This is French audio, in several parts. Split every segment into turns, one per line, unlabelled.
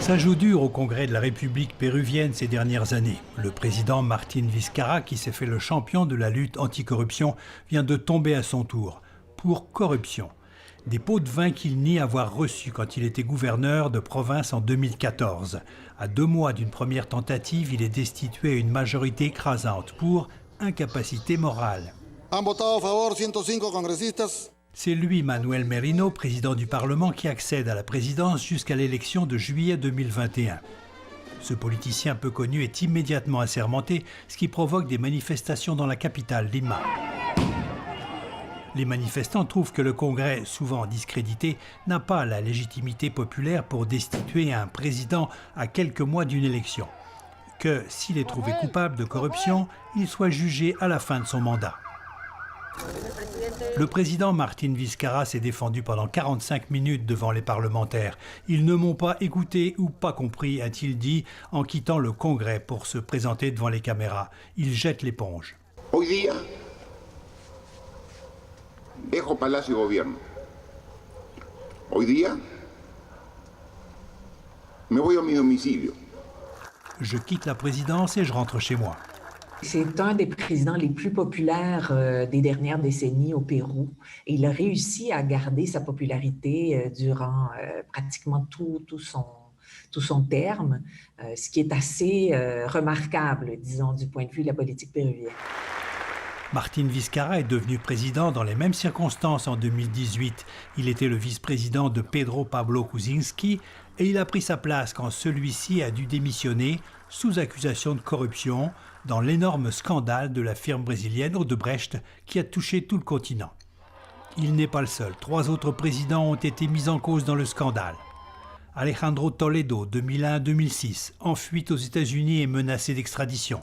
Ça joue dur au Congrès de la République péruvienne ces dernières années. Le président Martín Vizcarra, qui s'est fait le champion de la lutte anticorruption, vient de tomber à son tour pour corruption. Des pots de vin qu'il nie avoir reçus quand il était gouverneur de province en 2014. À 2 mois d'une première tentative, il est destitué à une majorité écrasante pour incapacité morale.
Han votado a favor 105 congresistas.
C'est lui, Manuel Merino, président du Parlement, qui accède à la présidence jusqu'à l'élection de juillet 2021. Ce politicien peu connu est immédiatement assermenté, ce qui provoque des manifestations dans la capitale, Lima. Les manifestants trouvent que le Congrès, souvent discrédité, n'a pas la légitimité populaire pour destituer un président à quelques mois d'une élection. Que, s'il est trouvé coupable de corruption, il soit jugé à la fin de son mandat. Le président Martín Vizcarra s'est défendu pendant 45 minutes devant les parlementaires. Ils ne m'ont pas écouté ou pas compris, a-t-il dit, en quittant le Congrès pour se présenter devant les caméras. Il jette l'éponge.
Hoy día dejo Palacio y Gobierno. Hoy día me voy a mi domicilio.
Je quitte la présidence et je rentre chez moi.
C'est un des présidents les plus populaires des dernières décennies au Pérou. Et il a réussi à garder sa popularité durant pratiquement tout son terme, ce qui est assez remarquable, disons, du point de vue de la politique péruvienne.
Martín Vizcarra est devenu président dans les mêmes circonstances en 2018. Il était le vice-président de Pedro Pablo Kuczynski et il a pris sa place quand celui-ci a dû démissionner sous accusation de corruption dans l'énorme scandale de la firme brésilienne Odebrecht qui a touché tout le continent. Il n'est pas le seul. 3 autres présidents ont été mis en cause dans le scandale. Alejandro Toledo, 2001-2006, en fuite aux États-Unis et menacé d'extradition.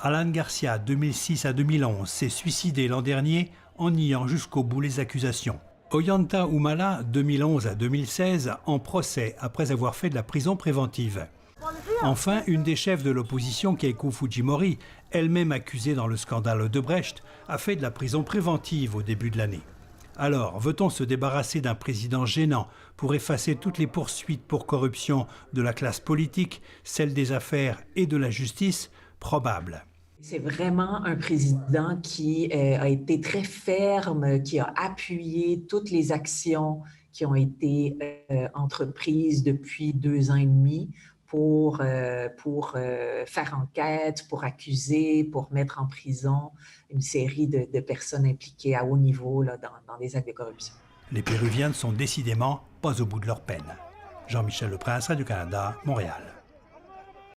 Alan Garcia, 2006 à 2011, s'est suicidé l'an dernier en niant jusqu'au bout les accusations. Ollanta Humala, 2011 à 2016, en procès après avoir fait de la prison préventive. Enfin, une des chefs de l'opposition, Keiko Fujimori, elle-même accusée dans le scandale Odebrecht, a fait de la prison préventive au début de l'année. Alors, veut-on se débarrasser d'un président gênant pour effacer toutes les poursuites pour corruption de la classe politique, celle des affaires et de la justice? Probable.
C'est vraiment un président qui a été très ferme, qui a appuyé toutes les actions qui ont été entreprises depuis 2 ans et demi pour faire enquête, pour accuser, pour mettre en prison une série de personnes impliquées à haut niveau là, dans des actes de corruption.
Les Péruviens ne sont décidément pas au bout de leur peine. Jean-Michel Leprince, Radio-Canada, Montréal.